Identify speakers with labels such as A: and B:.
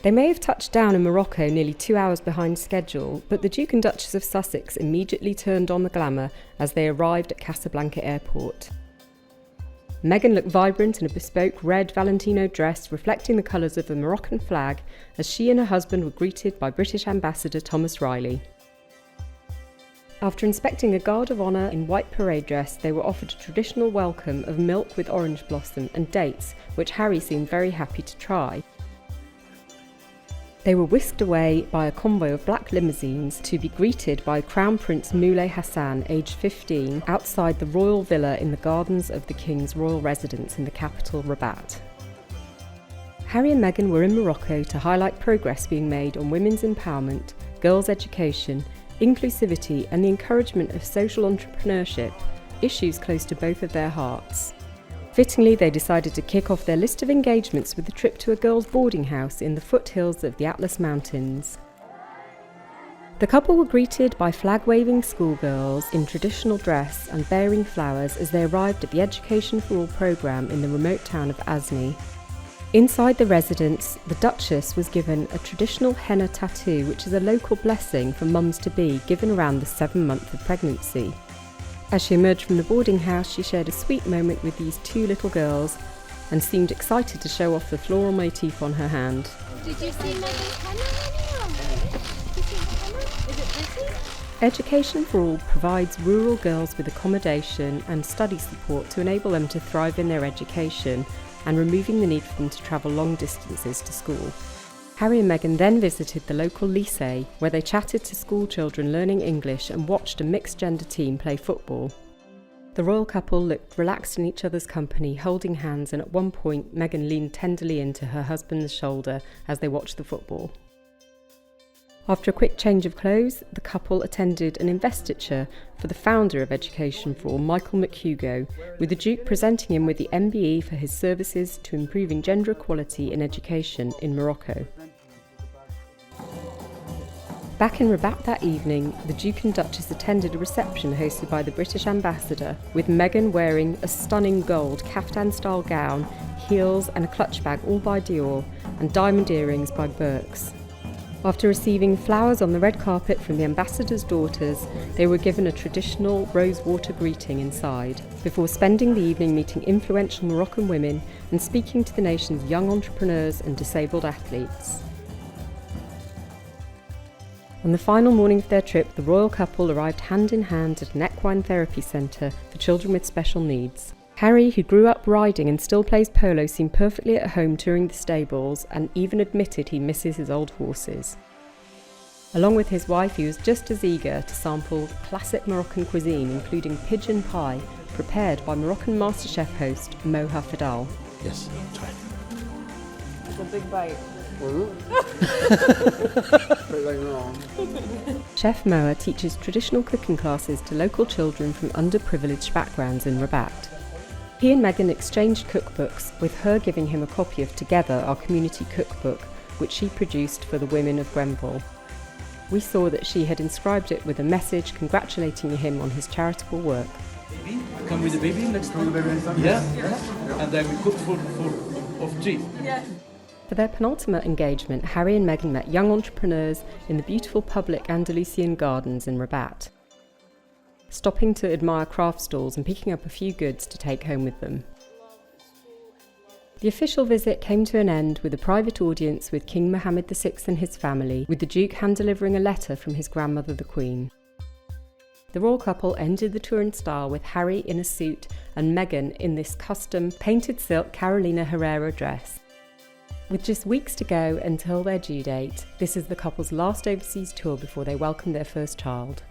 A: They may have touched down in Morocco nearly 2 hours behind schedule, but the Duke and Duchess of Sussex immediately turned on the glamour as they arrived at Casablanca Airport. Meghan looked vibrant in a bespoke red Valentino dress reflecting the colours of the Moroccan flag as she and her husband were greeted by British Ambassador Thomas Riley. After inspecting a guard of honour in white parade dress, they were offered a traditional welcome of milk with orange blossom and dates, which Harry seemed very happy to try. They were whisked away by a convoy of black limousines to be greeted by Crown Prince Moulay Hassan, aged 15, outside the royal villa in the gardens of the King's royal residence in the capital, Rabat. Harry and Meghan were in Morocco to highlight progress being made on women's empowerment, girls' education, inclusivity and the encouragement of social entrepreneurship, issues close to both of their hearts. Fittingly, they decided to kick off their list of engagements with a trip to a girls' boarding house in the foothills of the Atlas Mountains. The couple were greeted by flag-waving schoolgirls in traditional dress and bearing flowers as they arrived at the Education for All programme in the remote town of Azni. Inside the residence, the Duchess was given a traditional henna tattoo, which is a local blessing for mums-to-be given around the 7th month of pregnancy. As she emerged from the boarding house, she shared a sweet moment with these 2 little girls and seemed excited to show off the floral motif on her hand.
B: Did you see Meghan's henna, honey? Did you see the henna? Is it pretty?
A: Education for All provides rural girls with accommodation and study support to enable them to thrive in their education and removing the need for them to travel long distances to school. Harry and Meghan then visited the local lycée, where they chatted to school children learning English and watched a mixed-gender team play football. The royal couple looked relaxed in each other's company, holding hands, and at one point Meghan leaned tenderly into her husband's shoulder as they watched the football. After a quick change of clothes, the couple attended an investiture for the founder of Education for All, Michael McHugo, with the Duke presenting him with the MBE for his services to improving gender equality in education in Morocco. Back in Rabat that evening, the Duke and Duchess attended a reception hosted by the British Ambassador, with Meghan wearing a stunning gold caftan-style gown, heels and a clutch bag all by Dior, and diamond earrings by Birks. After receiving flowers on the red carpet from the ambassador's daughters, they were given a traditional rose-water greeting inside, before spending the evening meeting influential Moroccan women and speaking to the nation's young entrepreneurs and disabled athletes. On the final morning of their trip, the royal couple arrived hand in hand at an equine therapy centre for children with special needs. Harry, who grew up riding and still plays polo, seemed perfectly at home touring the stables and even admitted he misses his old horses. Along with his wife, he was just as eager to sample classic Moroccan cuisine, including pigeon pie, prepared by Moroccan MasterChef host Mo Hafidal.
C: Yes, try.
D: It's a big bite.
A: Chef Moa teaches traditional cooking classes to local children from underprivileged backgrounds in Rabat. He and Meghan exchanged cookbooks, with her giving him a copy of Together, our community cookbook, which she produced for the women of Grenville. We saw that she had inscribed it with a message congratulating him on his charitable work.
E: Baby, come with the baby next time. Yeah? And then we cook for 3.
D: Yeah.
A: For their penultimate engagement, Harry and Meghan met young entrepreneurs in the beautiful public Andalusian gardens in Rabat, stopping to admire craft stalls and picking up a few goods to take home with them. The official visit came to an end with a private audience with King Mohammed VI and his family, with the Duke hand-delivering a letter from his grandmother, the Queen. The royal couple ended the tour in style, with Harry in a suit and Meghan in this custom painted silk Carolina Herrera dress. With just weeks to go until their due date, this is the couple's last overseas tour before they welcome their first child.